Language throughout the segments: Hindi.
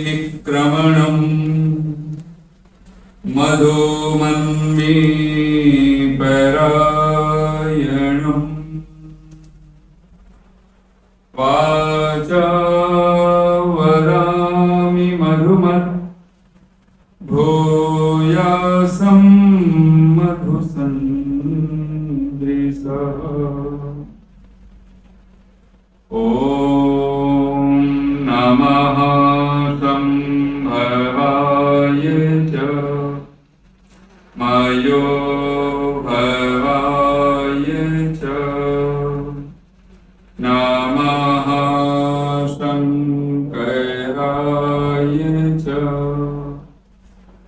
मधुमन्मीनिक्रमणम् मधुमन्मीपरायणम् वाचावरामि मधुमत् भूयासं मधुसंदृशः। ॐ नमः संभवाय च मयोभवाय च नमः शंकराय च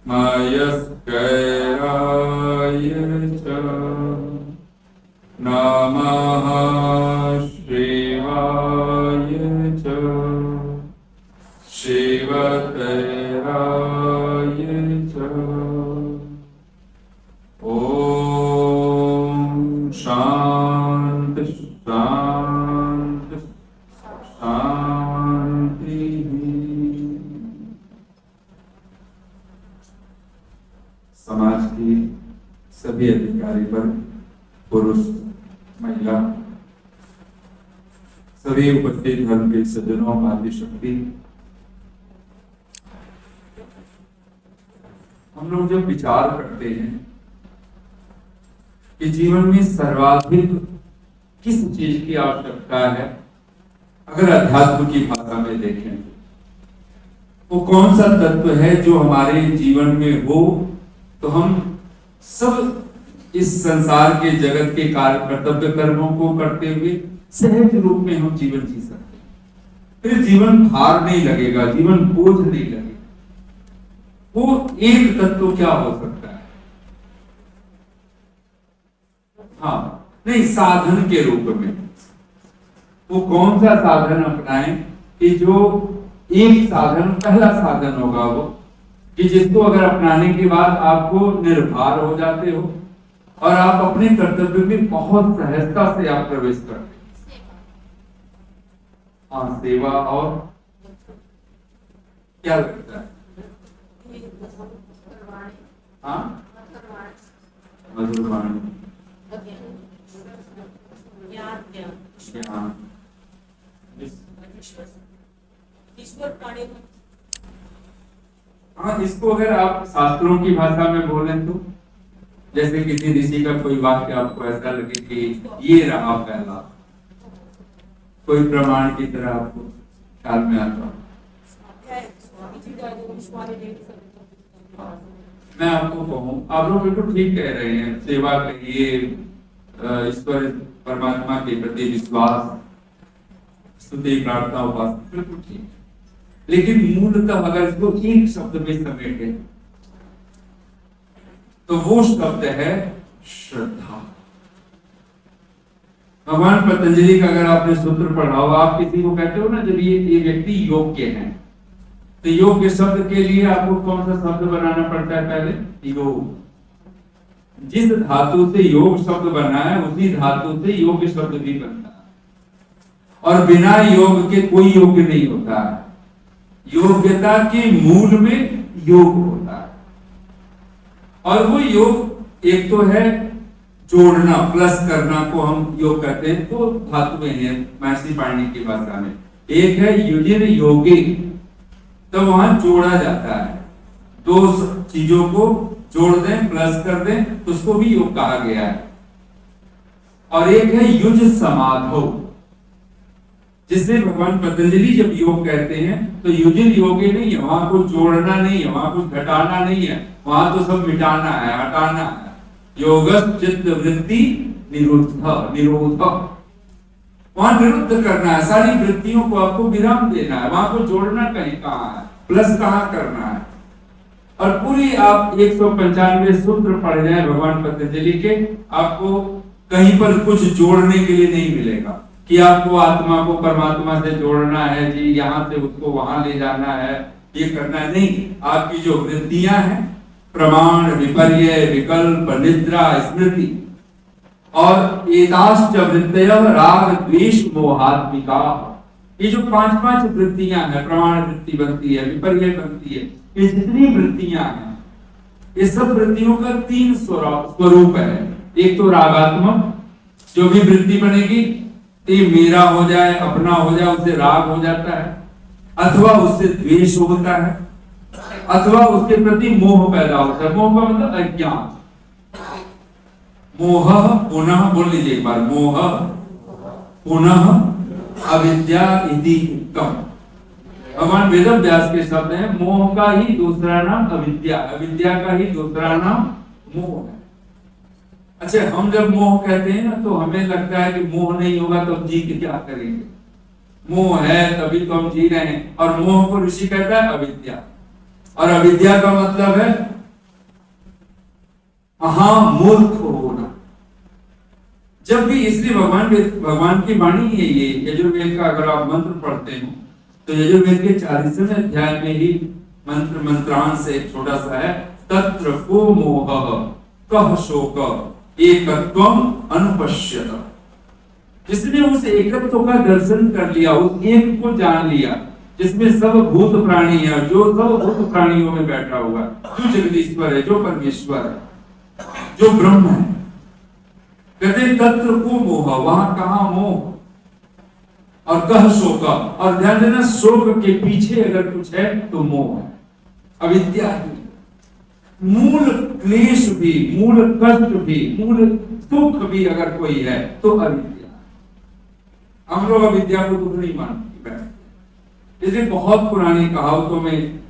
मयस्कराय च नमः शिवाय च शिवतराय च। ओम शांति शांति शांति। समाज की सभी अधिकारी वर्ग, पुरुष महिला, सभी उपस्थित धर्म के सज्जनों, आदि शक्ति, हम लोग जब विचार करते हैं कि जीवन में सर्वाधिक किस चीज की आवश्यकता है, अगर अध्यात्म की भाषा में देखें वो कौन सा तत्व है जो हमारे जीवन में हो तो हम सब इस संसार के जगत के कार्य कर्तव्य कर्मों को करते हुए सहज रूप में हम जीवन जी सकते हैं। फिर जीवन भार नहीं लगेगा, जीवन बोझ नहीं लगेगा। वो एक तत्व क्या हो सकता है? हाँ, नहीं, साधन के रूप में वो कौन सा साधन अपनाएं कि जो एक साधन, पहला साधन होगा वो कि जिसको अगर अपनाने के बाद आपको निर्भर हो जाते हो और आप अपने कर्तव्य में बहुत सहजता से आप प्रवेश करते हैं। हाँ, सेवा। और क्या लगता है? हाँ, मधुरवाणी, हाँ, इसको अगर आप शास्त्रों की भाषा में बोलें तो जैसे किसी ऋषि का कोई वाक्य आपको ऐसा लगे कि ये रहा पहला, कोई प्रमाण की तरह आपको ख्याल में आता हो। मैं आपको कहूँ, आप लोग बिल्कुल ठीक कह रहे हैं, सेवा कहिए, ईश्वर परमात्मा के प्रति विश्वास, स्तुति, प्रार्थना, उपासना, बिल्कुल ठीक। लेकिन मूलतः अगर इसको एक शब्द में समेटे तो वो शब्द है श्रद्धा। भगवान पतंजलि का अगर आपने सूत्र पढ़ा हो, आप किसी को कहते हो ना जब ये व्यक्ति योग्य है, तो योग्य शब्द के लिए आपको कौन सा शब्द बनाना पड़ता है? पहले योग। जिस धातु से योग शब्द बना है उसी धातु से योग्य शब्द भी बनता है, और बिना योग के कोई योग्य नहीं होता है। योग्यता के मूल में योग होता है, और वो योग एक तो है जोड़ना, प्लस करना को हम योग कहते हैं, तो धातुएं हैं महर्षि पाणिनि की भाषा में। एक है युजिन योगे, तो वहां जोड़ा जाता है, दो चीजों को जोड़ दें, प्लस कर दें, तो उसको भी योग कहा गया है। और एक है युज समाधो, जिससे भगवान पतंजलि जब योग कहते हैं तो युजिन योगे नहीं है, वहां कुछ जोड़ना नहीं है, वहां कुछ घटाना नहीं है, वहां तो सब मिटाना है, हटाना है। योगस् चित्त वृत्ति निरोध, वहां निरुद्ध करना है, सारी वृत्तियों को आपको विराम देना है, वहां को जोड़ना कहीं कहाँ है, प्लस कहाँ करना है। और पूरी आप 195 सूत्र पढ़ जाए भगवान पतंजलि के, आपको कहीं पर कुछ जोड़ने के लिए नहीं मिलेगा कि आपको आत्मा को परमात्मा से जोड़ना है जी, यहाँ से उसको वहां ले जाना है, ये करना है। नहीं, आपकी जो वृत्तियां हैं प्रमाण, विपर्य, विकल्प, निद्रा, स्मृति और एताश्च वृत्तयः राग द्वेष मोहात्मिका। ये जो पांच वृत्तियां हैं, प्रमाण वृत्ति बनती है, विपर्य बनती है, ये जितनी वृत्तियां हैं, ये सब वृत्तियों का 3 स्वरूप है। एक तो रागात्मक, जो भी वृत्ति बनेगी ये मेरा हो जाए, अपना हो जाए, उससे राग हो जाता है, अथवा उससे द्वेष होता है, अथवा उसके प्रति मोह पैदा होता है। मोह का मतलब अज्ञान। मोह पुनः, बोल लीजिए एक बार, मोह पुनः अविद्या इति उत्तम। भगवान वेद व्यास के शब्द हैं, मोह का ही दूसरा नाम अविद्या, अविद्या का ही दूसरा नाम मोह है। अच्छा, हम जब मोह कहते हैं ना तो हमें लगता है कि मोह नहीं होगा तो जी के क्या करेंगे। मोह है तभी तो हम जी रहे हैं। और मोह को ऋषि कहता है अविद्या, और अविद्या का मतलब है मूर्ख होना। जब भी, इसलिए भगवान की वाणी है ये। यजुर्वेद का अगर आप मंत्र पढ़ते हो तो यजुर्वेद के 40वें अध्याय में ही मंत्रांश एक छोटा सा है, तत्र को मोह कह शोक एकत्वम अनुपश्यत। जिसने उस एकत्व का दर्शन कर लिया, उस एक को जान लिया, जिसमें सब भूत प्राणी है, जो सब भूत प्राणियों में बैठा हुआ है, जो जगदीश्वर है, जो परमेश्वर है, जो ब्रह्म है। कहते तत्र को मोह, वहां कहा मोह, और कह शोक, और ध्यान देना शोक के पीछे अगर कुछ है तो मोह है, अविद्या ही। मूल क्लेश भी, मूल कष्ट भी, मूल दुख भी अगर कोई है तो अविद्या। हम लोग अविद्या को दुख नहीं मानते बैठते। इसलिए बहुत पुरानी कहावतों में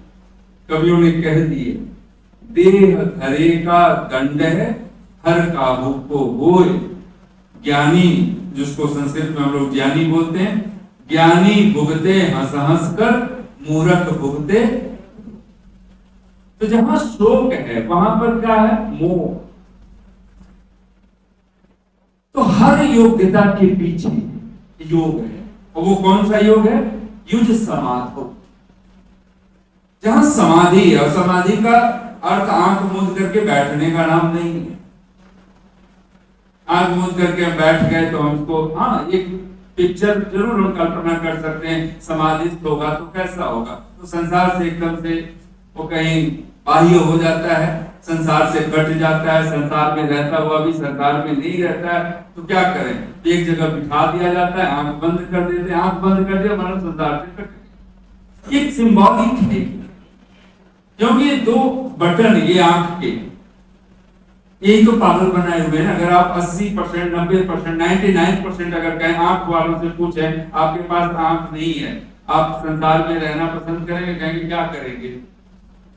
कवियों ने कह दिए, देह धरे का दंड है, हर काबू को होए। ज्ञानी, जिसको संस्कृत में हम लोग ज्ञानी बोलते हैं, ज्ञानी भुगते हंस हंस कर, मूर्ख भुगते। तो जहां शोक है वहां पर क्या है? मोह। तो हर योग्यता के पीछे योग है, और वो कौन सा योग है? युज समाधि। जहां समाधि है, और समाधि का अर्थ आंख मूंद करके बैठने का नाम नहीं है। आंख मूंद करके हम बैठ गए तो हमको, हाँ, एक पिक्चर जरूर हम कल्पना कर सकते हैं, समाधिस्थ होगा तो कैसा होगा। तो संसार से एकदम से वो कहीं बाह्य हो जाता है, संसार से कट जाता है, संसार में रहता हुआ भी संसार में नहीं रहता है। तो क्या करें? एक जगह बिठा दिया जाता है, आंख बंद कर देते हैं, आंख बंद कर दिया मानो संसार से कट गए। एक सिंबॉलिक है, क्योंकि ये 2 बटन ये आंख के, यही तो पागल बनाए हुए हैं। अगर आप 80%, 90%, 99% अगर कहें, आंख वालों से पूछें, आपके पास आंख नहीं है, आप संसार में रहना पसंद करेंगे? कहेंगे क्या करेंगे?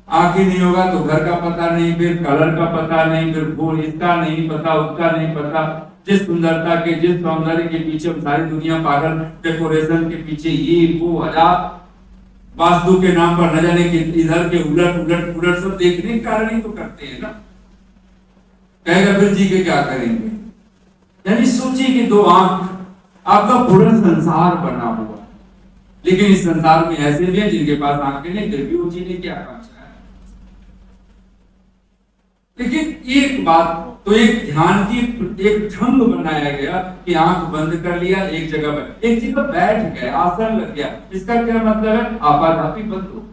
आंख ही नहीं होगा तो घर का पता नहीं, फिर कलर का पता नहीं, फिर फूल इसका नहीं पता, उसका नहीं पता। जिस सुंदरता के, जिस सौंदर्य के पीछे सारी दुनिया पागल, डेकोरेशन के पीछे ये वो हजार, वास्तु के नाम पर न जाने कि इधर के उलट सब देखने के कारण ही तो करते हैं ना। कहेगा फिर जी के क्या करेंगे? यानी सोचिए कि 2 आंख, आपका पूरा संसार बना हुआ, लेकिन इस संसार में ऐसे भी हैं जिनके पास आंखें नहीं, फिर भी वो जीने की आकांक्षा है। लेकिन एक बात तो, एक ध्यान की एक ढंग बनाया गया कि आंख बंद कर लिया, एक जगह बैठ गए, आसन लग गया। इसका क्या मतलब है? आपाधापी बंद हो।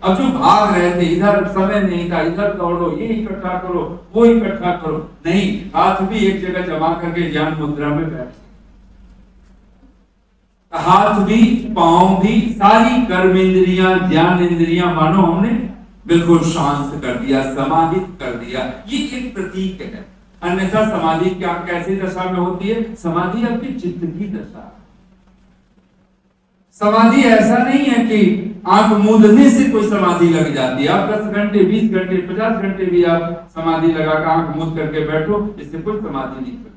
अब जो भाग रहे थे, इधर समय नहीं था, इधर दौड़ो, ये इकट्ठा करो, वो इकट्ठा करो, नहीं, हाथ भी एक जगह जमा करके ज्ञान मुद्रा में बैठ, हाथ भी, पांव भी, सारी कर्म इंद्रियां, ज्ञान इंद्रियां मानो हमने बिल्कुल शांत कर दिया, समाहित कर दिया। ये एक प्रतीक है। अन्यथा समाधि क्या, कैसी दशा में होती है? समाधि आपकी चित्त की दशा। समाधि ऐसा नहीं है कि आंख मूंदने से कोई समाधि लग जाती है। आप 10 घंटे, 20 घंटे, 50 घंटे भी आप समाधि लगाकर आंख मूंद करके बैठो, इससे कोई समाधि नहीं करती।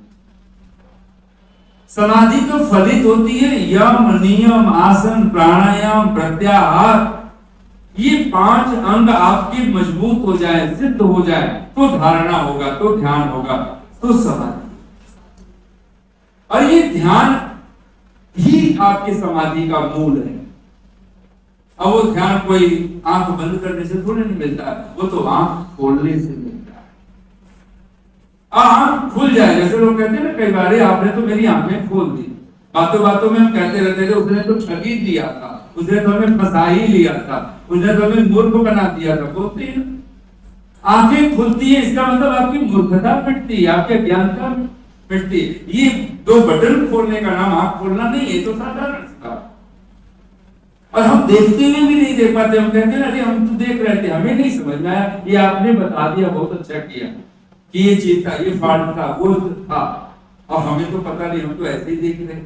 समाधि तो फलित होती है यम, नियम, आसन, प्राणायाम, प्रत्याहार, ये 5 अंग आपके मजबूत हो जाए, सिद्ध हो जाए तो धारणा होगा, तो ध्यान होगा, तो समाधि। और ये ध्यान ही आपकी समाधि का मूल है। अब वो ध्यान कोई आंख बंद करने से थोड़ी नहीं मिलता, वो तो आंख खोलने से मिलता है। आंख खुल जाए, जैसे लोग कहते हैं ना कई बार, आपने तो मेरी आंखें खोल दी। बातों बातों में हम कहते रहते थे उसने तो ठगी दिया था, उसने तो हमें फंसा ही लिया था, उसने तो हमें मूर्ख बना दिया था। बोलते हैं आंखें खुलती है, इसका मतलब आपकी मूर्खता मिटती है, आपके ज्ञानता मिटती है। ये दो बटन खोलने का नाम आंख खोलना नहीं है, तो साधारण सा। और हम देखते हुए भी नहीं देख पाते, हम कहते हैं अरे हम तो देख रहे थे, हमें नहीं समझ में आया, ये आपने बता दिया, बहुत अच्छा किया कि ये चीज था, ये फॉल्ट था, वो था, और हमें तो पता नहीं, हम तो ऐसे ही देख रहे।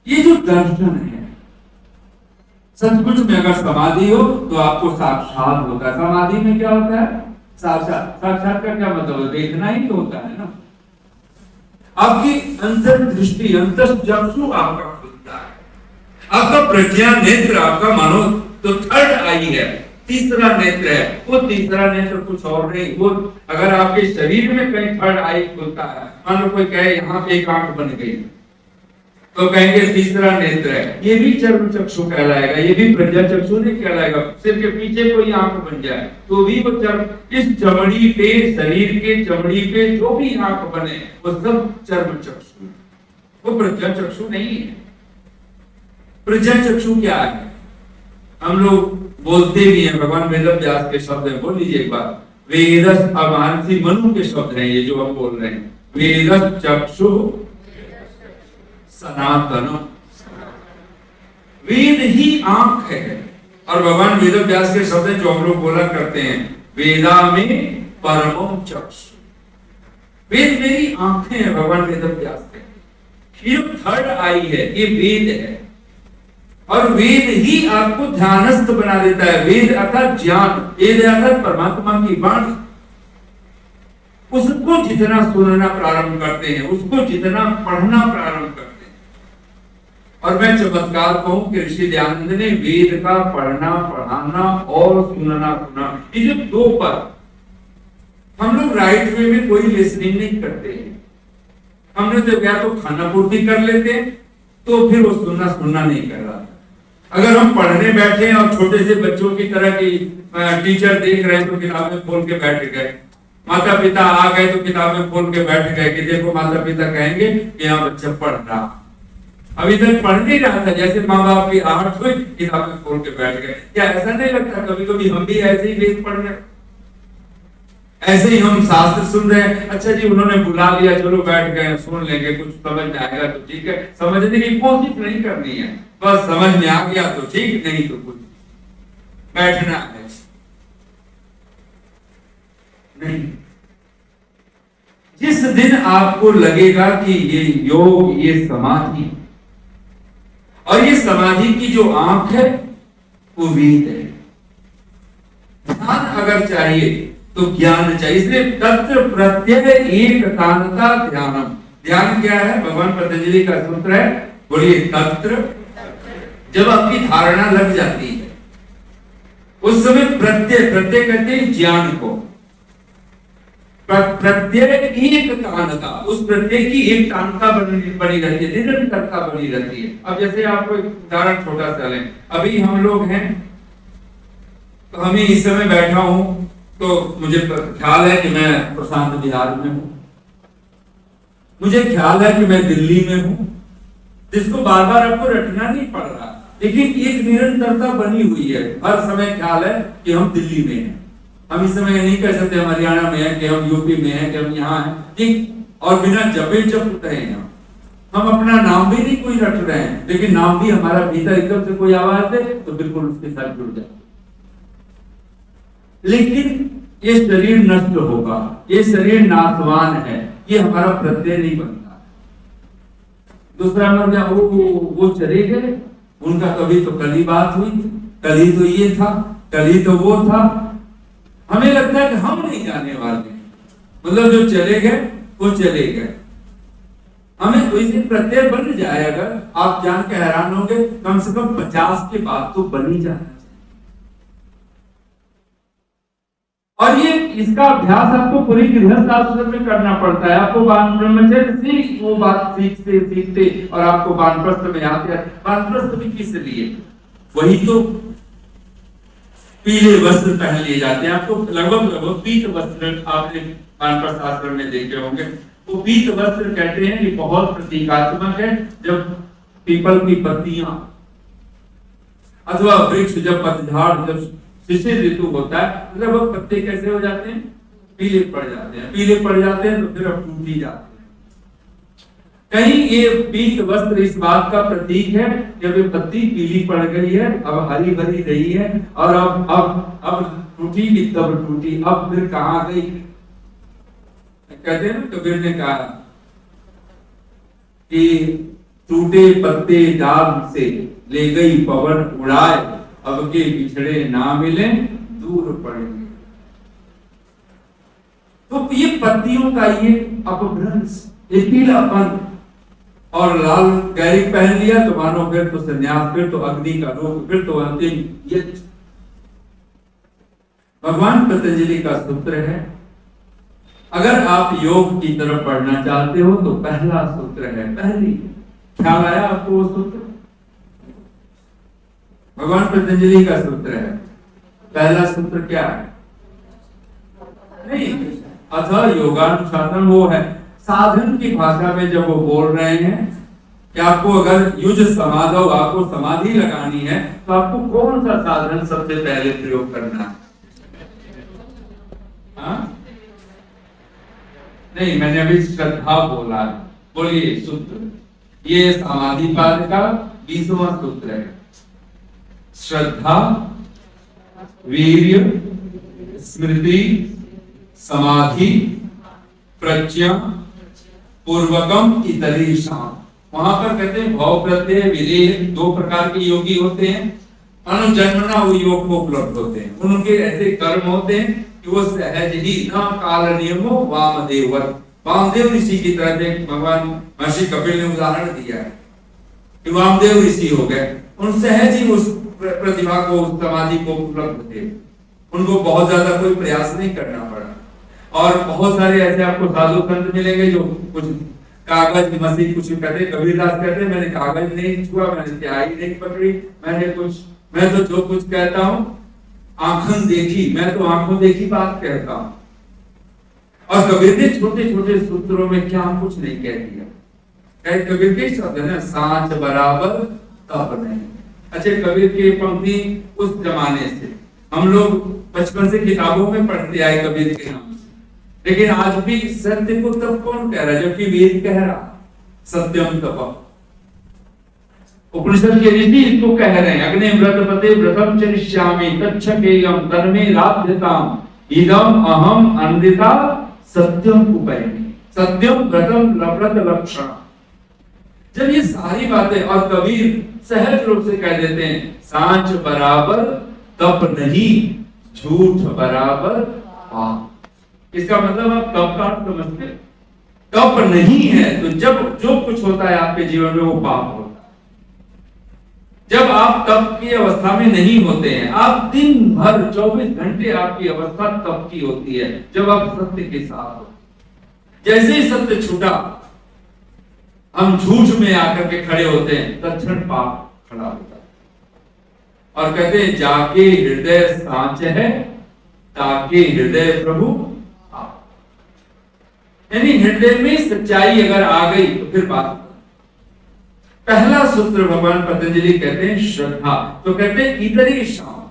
ये जो दर्शन है, सचमुच में अगर समाधि हो तो आपको साक्षात होता है। समाधि में क्या होता है? साक्षात। साक्षात का क्या मतलब है? देखना ही तो होता है ना। आपकी अंतर्दृष्टि, अंतर्चक्षु आपका खुलता है, आपका प्रज्ञा नेत्र, आपका मनो तो थर्ड आई है, तीसरा नेत्र है। वो तीसरा नेत्र कुछ और नहीं, वो अगर आपके शरीर में कहीं थर्ड आई खुलता है, मान लो कोई कहे यहाँ पे एक आंख बन गई, तो कहेंगे तीसरा नेत्र है। ये भी चर्म चक्षु कहलाएगा, ये भी प्रज्ञा चक्षु नहीं कहलाएगा। सिर के पीछे कोई आंख बन जाए तो भी वो चर्म, इस चमड़ी पे, शरीर के चमड़ी पे जो भी आंख बने वो सब चर्म चक्षु, वो प्रज्ञा चक्षु नहीं है। प्रज्ञा चक्षु क्या है? हम लोग बोलते भी हैं, भगवान वेद व्यास के शब्द है, बोल लीजिए एक बार। वेदस, अब महर्षि मनु के शब्द हैं ये जो हम बोल रहे हैं। वेदस चक्षु सनातन, वेद ही आंख है। और भगवान वेद व्यास के शब्द जो हम लोग बोला करते हैं, वेदा में परमो चक्षु, वेद मेरी आंखें हैं, भगवान वेद व्यास के। ये थर्ड आई है, ये वेद है, और वेद ही आपको ध्यानस्थ बना देता है। वेद अर्थात ज्ञान, वेद अर्थात परमात्मा की वाणी। उसको जितना सुनना प्रारंभ करते हैं, उसको जितना पढ़ना प्रारंभ करते हैं। और मैं चमत्कार कहूं कि ऋषि दयानंद ने वेद का पढ़ना, पढ़ाना और सुनना, ये जो दो पर हम लोग राइट वे में कोई लिसनिंग नहीं करते हैं। हमने तो क्या तो खाना पूर्ति कर लेते हैं, तो फिर वो सुनना नहीं कर रहा। अगर हम पढ़ने बैठे हैं और छोटे से बच्चों की तरह की टीचर देख रहे हैं तो किताबें खोल के बैठ गए, माता पिता आ गए तो किताबें खोल के बैठ गए कि देखो माता पिता कहेंगे कि यहाँ बच्चा पढ़ रहा, अभी तक पढ़ नहीं रहा था, जैसे माँ बाप की आहट हुई किताबें खोल के बैठ गए। क्या ऐसा नहीं लगता कभी कभी हम भी ऐसे ही वेद पढ़ रहे, ऐसे ही हम शास्त्र सुन रहे हैं, अच्छा जी उन्होंने बुला लिया, चलो बैठ गए, सुन लेंगे, कुछ समझ में आएगा तो ठीक है, समझने की कोशिश नहीं करनी है, बस समझ में आ गया तो ठीक, नहीं तो कुछ बैठना है नहीं। जिस दिन आपको लगेगा कि ये योग, ये समाधि, और ये समाधि की जो आंख है वो वेद है। ध्यान अगर चाहिए तो ज्ञान चाहिए, इसलिए तत्र प्रत्यय एकतानता ध्यानम। ध्यान क्या है? भगवान पतंजलि का सूत्र है, बोलिए तत्र। जब आपकी धारणा लग जाती है उस समय प्रत्यय, प्रत्यय कहते हैं ज्ञान को, प्रत्यय एकतानता, उस प्रत्यय की एकतानता बनी रहती है, निरंतरता बनी रहती है। अब जैसे आपको एक उदाहरण छोटा सा लें, अभी हम लोग हैं तो हमें इस समय बैठा हूं तो मुझे ख्याल है कि मैं प्रशांत बिहार में हूं, मुझे ख्याल है कि मैं दिल्ली में हूं, जिसको बार बार आपको रटना नहीं पड़ रहा, लेकिन एक निरंतरता बनी हुई है। हर समय ख्याल है कि हम दिल्ली में हैं, हम इस समय नहीं कह सकते हम हरियाणा में हैं, कि हम यूपी में हैं, कि हम यहाँ हैं, ठीक, और बिना जपे जप रहे हैं। हम अपना नाम भी नहीं कोई रट रहे हैं, लेकिन नाम भी हमारा भीतर एकदम से कोई आवाज दे तो बिल्कुल उसके साथ जुड़ जाए। लेकिन ये शरीर नष्ट होगा, ये शरीर नाशवान है, ये हमारा प्रत्यय नहीं बनता। दूसरा नंबर वो चले गए, उनका कभी तो कल ही बात हुई थी, कल ही तो ये था, कल ही तो वो था। हमें लगता है कि हम नहीं जाने वाले, मतलब जो चले गए वो चले गए। हमें कोई दिन प्रत्यय बन जाए, अगर आप जान के हैरान होंगे, कम से कम 50 के बाद तो बन ही जाना चाहिए। और ये इसका अभ्यास आपको पूरी गृहस्थ आश्रम में करना पड़ता है। आपको ब्रह्मचर्य से वो बात सीखते सीखते और आपको वानप्रस्थ में आते, वानप्रस्थ भी किस लिए, वही तो पीले वस्त्र पहन लिए जाते हैं। आपको लगभग पीत वस्त्र आपने वानप्रस्थ आश्रम में देखे होंगे। वो पीत वस्त्र कहते हैं, ये बहुत प्रतीकात्मक है। जब पीपल की पत्तियां अथवा वृक्ष जब पतझड़, जब शिशिर ऋतु होता है, मतलब वो पत्ते कैसे हो जाते हैं, पीले पड़ जाते हैं। पीले पड़ जाते हैं तो फिर अब टूट ही जाते हैं। कहीं ये पीत वस्त्र इस बात का प्रतीक है कि अब ये पत्ती पीली पड़ गई है, अब हरी भरी रही है, और अब टूटी भी तब टूटी, अब फिर कहां गई। कहते हैं ना, कबीर ने कहा कि टूटे पत्ते डाल से ले गई पवन उड़ाए, अब के बिछड़े ना मिले दूर पड़ेंगे। तो ये पत्तियों का ये अपभ्रंश, ये पीलापन, और लाल गहरी पहन लिया तो मानो फिर तो संन्यास, फिर तो अग्नि का रोग, फिर तो अंतिम यज्ञ। भगवान पतंजलि का सूत्र है, अगर आप योग की तरफ बढ़ना चाहते हो तो पहला सूत्र है, पहली, ख्याल आया आपको वो सूत्र? भगवान पतंजलि का सूत्र है, पहला सूत्र क्या है? नहीं, अथ योगानुशासन वो है। साधन की भाषा में जब वो बोल रहे हैं कि आपको अगर युज समाधौ, आपको समाधि लगानी है, तो आपको कौन सा साधन सबसे पहले प्रयोग करना है? नहीं, मैंने अभी श्रद्धा बोला, बोलिए सूत्र। ये समाधि पाद का 20वां सूत्र है। श्रद्धा, वीर्य, स्मृति, समाधि, प्रज्ञा, पूर्वकम इतरीषाम। वहां पर कहते हैं भाव प्रत्यय विधेय, 2 प्रकार के योगी होते हैं। अनुजन्मना वो योग को उपलब्ध होते हैं, उनके ऐसे कर्म होते हैं कि वो सहज ही न काल नियमो वामदेववत। वामदेव ऋषि की तरह से भगवान महर्षि कपिल ने उदाहरण दिया है कि वामदेव ऋषि हो गए, उन सहज ही उस प्रतिभा को, उस समाधि को उपलब्ध थे, उनको बहुत ज्यादा कोई प्रयास नहीं करना पड़ा। और बहुत सारे ऐसे आपको साधु संत मिलेंगे जो कुछ कागज मसी कुछ कहते, कबीरदास कहते मैंने कागज नहीं छुआ, मैंने स्याही नहीं पकड़ी, मैं तो जो कुछ कहता हूं आंखों देखी, मैं तो आंखों देखी बात कहता हूं। और कबीर ने छोटे छोटे सूत्रों में क्या कुछ नहीं कह दिया। कबीर के शब्द है ना, सांच बराबर तप नहीं। अच्छा, कबीर की पंक्ति उस जमाने से हम लोग बचपन से किताबों में पढ़ते आए कबीर के नाम से, लेकिन आज भी सत्य को तब कौन कह रहा है, जबकि वेद कह रहा सत्यम तप। उपनिषद के ऋषि इसको कह रहे हैं, अग्नि व्रतपते व्रतम चरिष्यामि तच्छकेयम तन्मे राध्यताम इदम अहम अनृता सत्यम उपैमि। सत्यम व्रतम व्रत लक्षण। जब ये सारी बातें, और कबीर सहज रूप से कह देते हैं सांच बराबर तप नहीं, झूठ बराबर पाप। इसका मतलब आप तप का अर्थ समझते? तप नहीं है तो जब जो कुछ होता है आपके जीवन में वो पाप होता है। जब आप तप की अवस्था में नहीं होते हैं, आप दिन भर 24 घंटे आपकी अवस्था तप की होती है, जब आप सत्य के साथ हो। जैसे ही सत्य छूटा, हम झूठ में आकर के खड़े होते हैं, तत्क्षण पाप खड़ा होता है। और कहते हैं जाके हृदय सांच है ताके हृदय प्रभु आप। यानी हृदय में सच्चाई अगर आ गई तो फिर बात। पहला सूत्र भगवान पतंजलि कहते हैं श्रद्धा। तो कहते हैं इतरी शाम,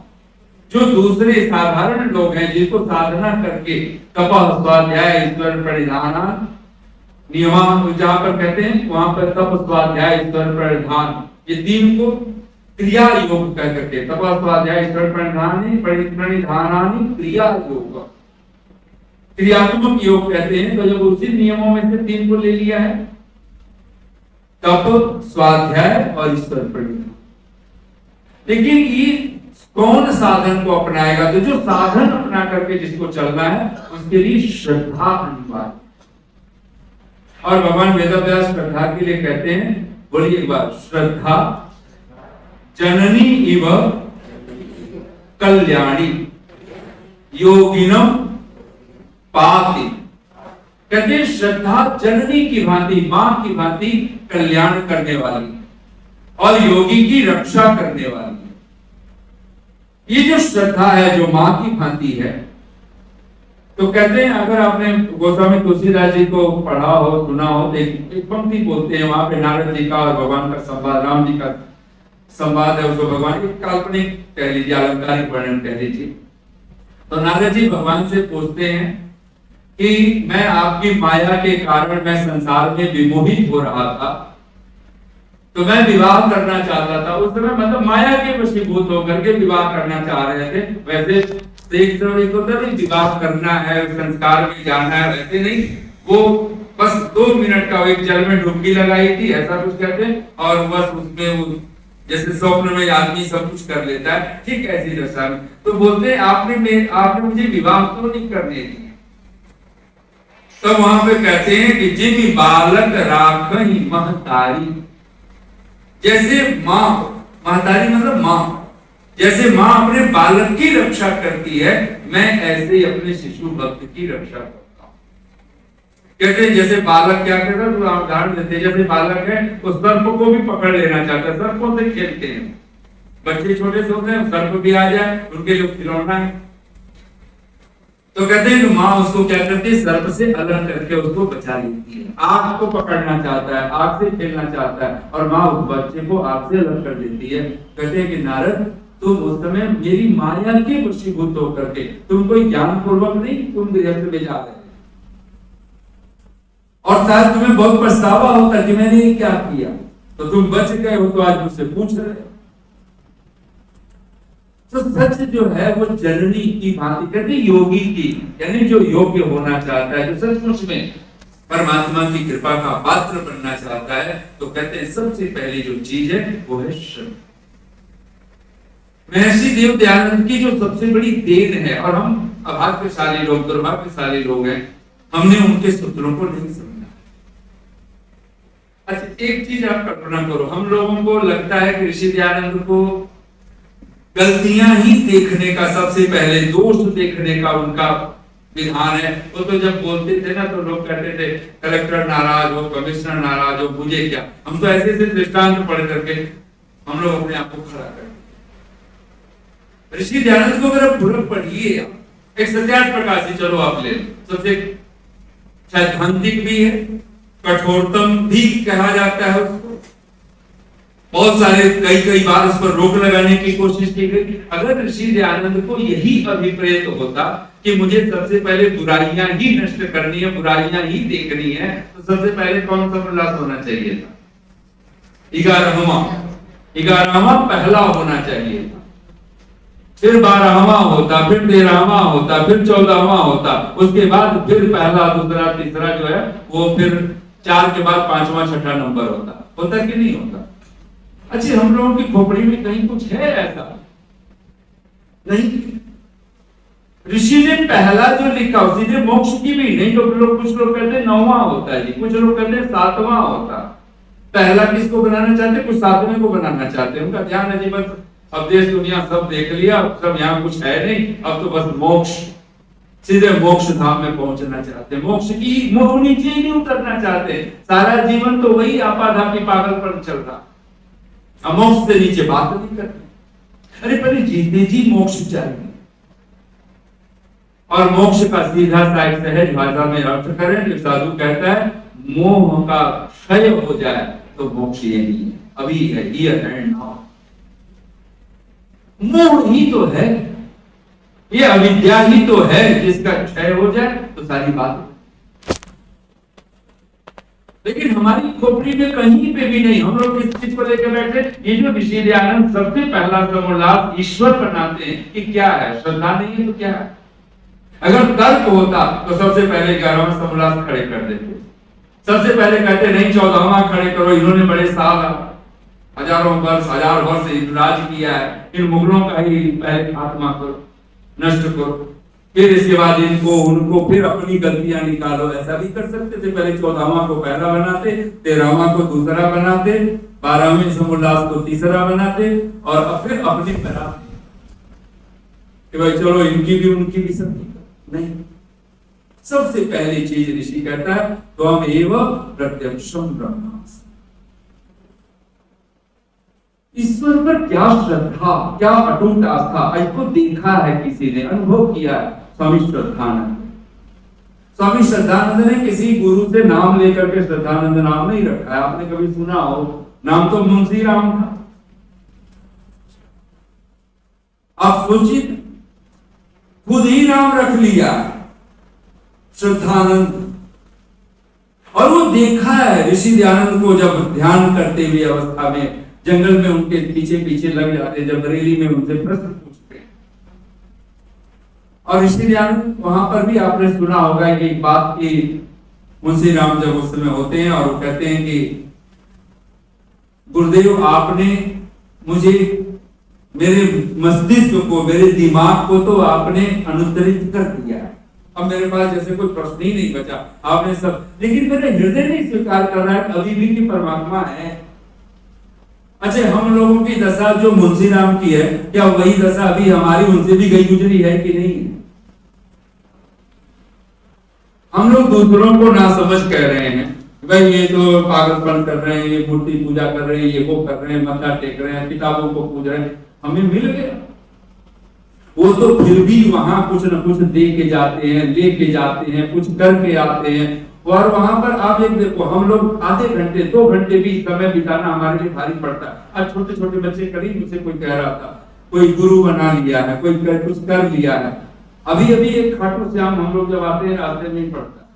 जो दूसरे साधारण लोग हैं जिनको साधना करके तपः स्वाध्याय ईश्वर परिधान नियमा, जहां पर कहते हैं वहां पर तप स्वाध्याय ईश्वर परिधान, ये 3 को क्रिया योग कह करके, तपः स्वाध्याय ईश्वर परिधानानि क्रिया योग, क्रियात्मक योग कहते हैं। तो जब उसी नियमों में से 3 को ले लिया है, तप, स्वाध्याय और ईश्वर परिधान। लेकिन ये कौन साधन को अपनाएगा? तो जो साधन अपना करके जिसको चलना है उसके लिए श्रद्धा अनिवार्य। और भगवान वेदव्यास श्रद्धा के लिए कहते हैं, बोलिए एक बार, श्रद्धा जननी इव कल्याणी योगिनम पाति। कहते हैं श्रद्धा जननी की भांति, मां की भांति कल्याण करने वाली और योगी की रक्षा करने वाली। ये जो श्रद्धा है जो मां की भांति है, तो कहते हैं अगर आपने गोस्वामी तुलसीदास जी को पढ़ा हो, सुना हो, तो एक पंक्ति बोलते हैं वहां पे नारद जी का और भगवान का संवाद, राम जी का संवाद है। उसको भगवान एक काल्पनिक कह लीजिए, अलंकारिक वर्णन कह लीजिए। तो नारद जी भगवान से पूछते हैं कि मैं आपकी माया के कारण मैं संसार में विमोहित हो रहा था, तो मैं विवाह करना चाहता था। उस समय मतलब माया के वशीभूत होकर के विवाह करना चाह रहे थे। वैसे एक होता है विवाह करना है, संस्कार में जाना है, वैसे नहीं। वो बस 2 मिनट का एक जल में डुबकी लगाई थी, ऐसा कुछ कहते हैं, और बस उसमें वो जैसे स्वप्न में आदमी सब कुछ कर लेता है, ठीक ऐसी दशा में। तो बोलते हैं आपने मुझे विवाह क्यों नहीं करने दिया? तो वहां पे कहते हैं कि जिन बालक राखही महतारी, जैसे मां, महतारी मतलब मां, जैसे मां अपने बालक की रक्षा करती है, मैं ऐसे ही अपने शिशु भक्त की रक्षा करता हूं। कहते हैं जैसे बालक क्या करता है, तो आप उदाहरण देते हैं, जैसे बालक है वो सर्प को भी पकड़ लेना चाहता है, सर्पों से खेलते हैं। बच्चे छोटे से होते हैं, सर्प भी आ जाए उनके लिए खिलौना है। तो कहते हैं कि माँ उसको क्या करती है, सर्प से अलग करके उसको बचा लेती है। आग को पकड़ना चाहता है, आग से खेलना चाहता है, और माँ उस बच्चे को आग से अलग कर देती है। कहते हैं कि नारद तुम उस समय मेरी माया के वशीभूत होकर के, तुम कोई ज्ञान पूर्वक नहीं, तुम गृहस्थ में जा रहे, और शायद तुम्हें बहुत पछतावा होता कि मैंने ये क्या किया, तो तुम बच गए हो, तो आज मुझसे पूछ रहे हो। तो सच जो है वो जननी की भांति, कहते योगी की, यानी जो योग्य होना चाहता है, जो सचमुच में परमात्मा की कृपा का पात्र बनना चाहता है, तो कहते हैं सबसे पहली जो चीज है वो है श्रम। महर्षि देव दयानंद की जो सबसे बड़ी देन है, और हम अभाग्यशाली लोग, दुर्भाग्यशाली लोग हैं, हमने उनके सूत्रों को नहीं समझा। अच्छा, एक चीज आप कल्पना करो, हम लोगों को लगता है कि ऋषि दयानंद को गलतियां ही देखने का, सबसे पहले दोष देखने का उनका विधान है। वो तो जब बोलते थे ना, तो लोग कहते थे कलेक्टर नाराज हो, कमिश्नर नाराज हो, मुझे क्या। हम तो ऐसे ऐसे दृष्टांत पढ़ करके हम लोग अपने आप को खड़ा करते। ऋषि दयानंद को अगर आप पूरा पढ़िए, एक सत्यार्थ प्रकाशी, चलो आप ले लो, सबसे सैद्धांतिक भी है, कठोरतम भी कहा जाता है उसको। बहुत सारे कई बार उस पर रोक लगाने की कोशिश की गई। अगर ऋषि दयानंद को यही अभिप्रेत होता कि मुझे सबसे पहले बुराइयां ही नष्ट करनी है, बुराइयां ही देखनी है, तो सबसे पहले कौन सा उल्लास होना चाहिए था? 11वां पहला होना चाहिए था, फिर 12वां होता, फिर 13वां होता, फिर 14वां होता, उसके बाद फिर पहला, दूसरा, तीसरा जो है वो फिर 4 के बाद 5वां 6ठा नंबर होता कि नहीं होता? अच्छा, हम लोगों की खोपड़ी में कहीं कुछ है ऐसा? नहीं। ऋषि ने पहला जो लिखा सीधे मोक्ष की भी नहीं, तो कुछ लोग कहते हैं 9वां होता है जी, कुछ लोग कहते हैं 7वां होता। पहला किसको बनाना चाहते हैं? कुछ 7वें को बनाना चाहते हैं। उनका ध्यान है जी बस अब देश दुनिया सब देख लिया, सब यहाँ कुछ है नहीं, अब तो बस मोक्ष, सीधे मोक्ष धाम में पहुंचना चाहते हैं, मोक्ष की नीचे ही नहीं उतरना चाहते। सारा जीवन तो वही आपाधापी पागलपन चल रहा, मोक्ष से नीचे बात नहीं करते। अरे पहले जीते जी मोक्ष चाहिए, और मोक्ष का सीधा सा एक सहज भाषा में अर्थ करें तो साधु कहता है मोह का क्षय हो जाए तो मोक्ष यही है, अभी है, हियर एंड नाउ। मोह ही तो है, ये अविद्या ही तो है, जिसका क्षय हो जाए तो सारी बात। लेकिन हमारी खोपड़ी में कहीं पे भी नहीं, हम लोग इस चीज को लेकर बैठे। ये जो ऋषि दयानंद सबसे पहला समोल्लास ईश्वर बनाते हैं कि क्या है, श्रद्धा नहीं है तो क्या है? अगर तर्क होता तो सबसे पहले 11वां समोल्लास खड़े कर देते, सबसे पहले कहते नहीं 14वां खड़े करो, इन्होंने बड़े साल, हजारों वर्ष, 1000 वर्ष राज किया है, इन मुगलों का ही पहले खात्मा करो, नष्ट करो, फिर इसके बाद इनको उनको फिर अपनी गलतियां निकालो। ऐसा भी कर सकते थे, पहले 14वां को पहला बनाते, 13वां को दूसरा बनाते, 12वें समोल्लास को तीसरा बनाते, और फिर अपने बनाते। कि भाई चलो इनकी भी उनकी भी सबकी, नहीं। सबसे पहली चीज ऋषि कहता है त्वम एव प्रत्यक्षम ब्रह्मास्मि। ईश्वर पर क्या श्रद्धा, क्या अटूट आस्था, इसको देखा है किसी ने, अनुभव किया है। स्वामी श्रद्धानंद, स्वामी श्रद्धानंद ने किसी गुरु से नाम लेकर के श्रद्धानंद नाम नहीं रखा है। आपने कभी सुना हो, नाम तो मुंशी राम था। आप सोचिए, खुद ही नाम रख लिया श्रद्धानंद। और वो देखा है ऋषि दयानंद को जब ध्यान करते हुए अवस्था में जंगल में उनके पीछे पीछे लग जाते, जब बरेली में उनसे प्रश्न पूछते हैं। और ऋषि दयानंद वहां पर भी आपने सुना होगा कि एक बात की, मुंशी राम जब उस समय होते हैं और वो कहते हैं कि गुरुदेव आपने मुझे, मेरे मस्तिष्क को, मेरे दिमाग को तो आपने अनुत्तरित कर दिया है, अब मेरे पास जैसे कोई प्रश्न ही नहीं बचा, आपने सब, लेकिन मेरा हृदय नहीं स्वीकार कर रहा है अभी भी कि परमात्मा है। अच्छा, हम लोगों की दशा जो मुंशी राम की है, क्या वही दशा अभी हमारी उनसे भी गई गुजरी है कि नहीं है? हम लोग दूसरों को ना समझ कह रहे हैं, भाई ये तो पागलपन कर रहे हैं, ये मूर्ति पूजा कर रहे हैं, ये वो कर रहे हैं, माथा टेक रहे हैं, किताबों को पूज रहे हैं, हमें मिल गया। वो तो फिर भी वहां कुछ न कुछ दे के जाते हैं, लेके जाते हैं, कुछ करके आते हैं। और वहां पर आप एक देखो, हम लोग आधे घंटे 2 घंटे भी समय बिताना हमारे लिए भारी पड़ता है। आज छोटे छोटे बच्चे करीब मुझसे कोई कह रहा था, कोई गुरु बना लिया है, कोई कुछ कर लिया है। अभी अभी एक खाटू श्याम हम लोग जब आते हैं रास्ते में ही पड़ता,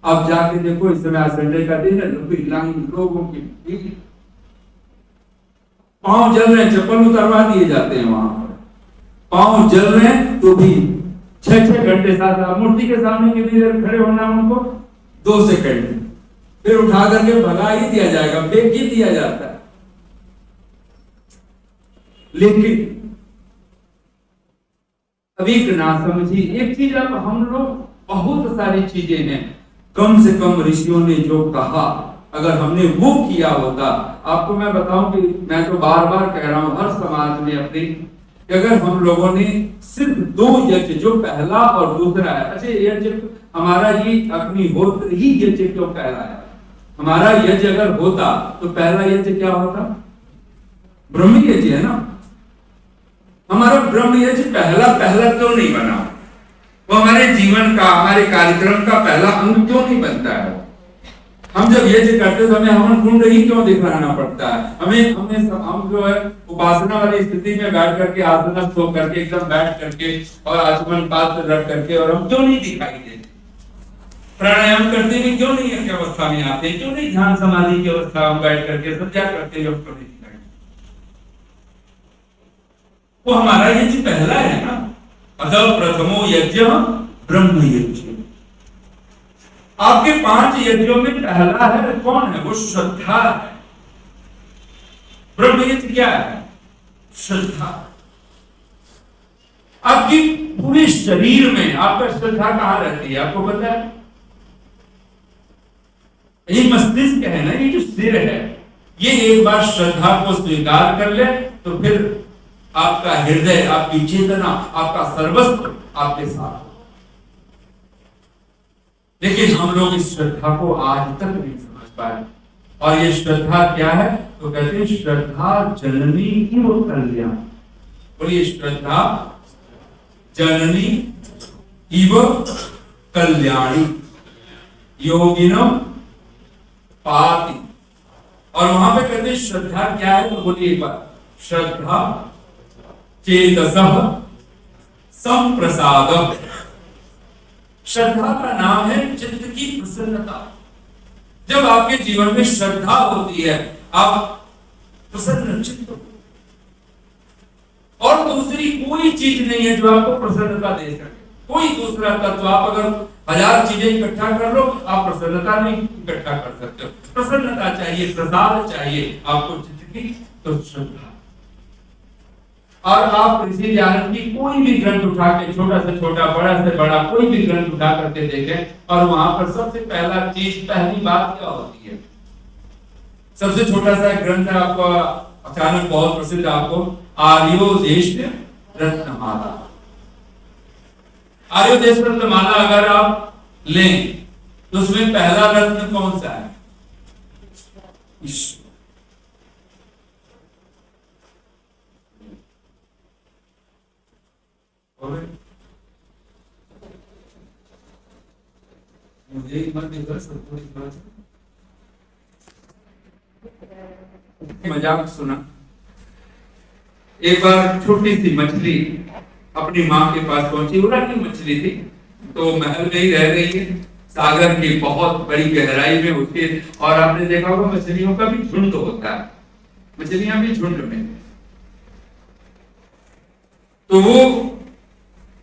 अब जाके देखो इस समय संडे का दिन है, लोगों की पांव जल रहे हैं, चप्पल उतरवा दिए जाते हैं वहां पर, पांव जल रहे हैं तो भी 6-6 घंटे साथ मूर्ति के सामने कितनी देर खड़े होना, उनको 2 सेकंड, फिर उठा करके भगा ही दिया जाएगा, फेंक ही दिया जाता है। लेकिन अभी ना समझी एक चीज, अब हम लोग बहुत सारी चीजें हैं, कम से कम ऋषियों ने जो कहा अगर हमने वो किया होता, आपको मैं बताऊं कि मैं तो बार बार कह रहा हूं हर समाज में अपने, अगर हम लोगों ने सिर्फ 2 यज्ञ, जो पहला और दूसरा है, अच्छा यज्ञ हमारा ही अग्निहोत्र ही यज्ञ क्यों कहलाया? हमारा यज्ञ अगर होता तो पहला यज्ञ क्या होता? ब्रह्म यज्ञ है ना। हमारा ब्रह्म यज्ञ पहला क्यों नहीं बना? वो हमारे जीवन का, हमारे कार्यक्रम का पहला अंग क्यों नहीं बनता है? हम जब यज्ञ करते तो हमें हवन कुंड ही क्यों दिखाना पड़ता है? हम जो है उपासना वाली स्थिति में बैठ करके, आसनस्थ होकर के, एकदम बैठ करके और आचमन पात्र रख करके, और हम क्यों नहीं दिखाई देते? प्राणायाम करते हुए क्यों नहीं है अवस्था में आते? क्यों नहीं ध्यान समाधि की अवस्था में बैठ करके सत्या करते हुए क्यों नहीं दिखाई? वो हमारा यज्ञ पहला है ना। अतः प्रथमो यज्ञ ब्रह्म यज्ञ। आपके 5 यज्ञों में पहला है कौन है? वो श्रद्धा है। ब्रह्म यज्ञ क्या है? श्रद्धा। आपकी पूरे शरीर में आपका श्रद्धा कहां रहती है? आपको पता है? ये मस्तिष्क है ना, ये जो सिर है, ये एक बार श्रद्धा को स्वीकार कर ले तो फिर आपका हृदय, आपकी चेतना, आपका सर्वस्व आपके साथ। लेकिन हम लोग इस श्रद्धा को आज तक नहीं समझ पाए। और ये श्रद्धा क्या है? तो कहते हैं श्रद्धा जननी इव कल्याण। बोलिए, श्रद्धा जननी इव कल्याणी योगिनम पाति। और वहां पे कहते हैं श्रद्धा क्या है? तो बोलिए एक बार, श्रद्धा चेतसः संप्रसाद। श्रद्धा का नाम है चित्त की प्रसन्नता। जब आपके जीवन में श्रद्धा होती है, आप प्रसन्न चित्त हो। और दूसरी कोई चीज नहीं है जो आपको प्रसन्नता दे सके। कोई दूसरा तत्व, आप अगर 1000 चीजें इकट्ठा कर लो, आप प्रसन्नता नहीं इकट्ठा कर सकते हो। प्रसन्नता चाहिए, प्रसाद चाहिए आपको चित्त की, तो श्रद्धा। और आप ऋषि दयानंद की कोई भी ग्रंथ उठा के, छोटा से छोटा, बड़ा से बड़ा, कोई भी ग्रंथ उठा करके देखें, और वहां पर सबसे पहला चीज, पहली बात क्या होती है? सबसे छोटा सा ग्रंथ है आपको अचानक बहुत प्रसिद्ध, आपको आर्योदेश रत्नमाला। आर्योदेश माला अगर आप लें तो उसमें पहला रत्न कौन सा है? ईश्वर। मुझे मजाक सुना। एक बार छोटी सी मछली अपनी माँ के पास पहुंची, उड़ानी मछली थी, तो महल में ही रह रही है, सागर की बहुत बड़ी गहराई में उसके, और आपने देखा होगा मछलियों का भी झुंड होता है, मछलियां भी झुंड में। तो वो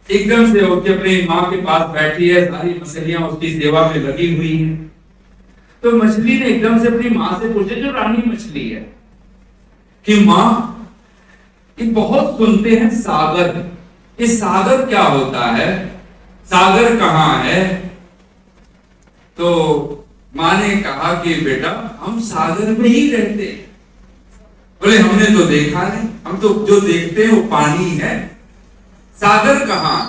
एकदम से उसके अपनी माँ के पास बैठी है, सारी मछलियां उसकी सेवा में लगी हुई हैं। तो मछली ने एकदम से अपनी माँ से पूछा, जो रानी मछली है, कि माँ ये बहुत सुनते हैं सागर, ये सागर क्या होता है, सागर कहाँ है? तो माँ ने कहा कि बेटा हम सागर में ही रहते हैं। बोले हमने तो देखा नहीं, हम तो जो देखते हैं वो पानी है, सागर कहाँ?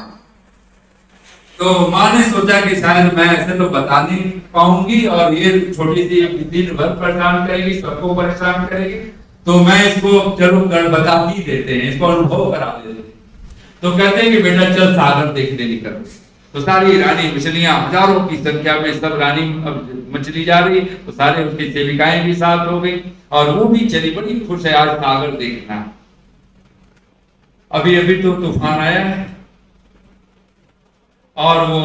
तो माँ ने सोचा कि शायद मैं ऐसे तो बता नहीं पाऊंगी और ये छोटी सी दिन भर परेशान करेगी, सबको परेशान करेगी, तो मैं इसको चलो कर बता ही देते हैं, इसको अनुभव करा देते हैं। तो कहते हैं कि बेटा चल सागर देखने निकल। तो सारी रानी मछलियां हजारों की संख्या में सब रानी मछली जा रही, तो सारे उसकी सेविकाएं भी साथ हो गई और वो भी चली, बड़ी खुश है आज सागर देखना। अभी अभी तो तूफान आया है और वो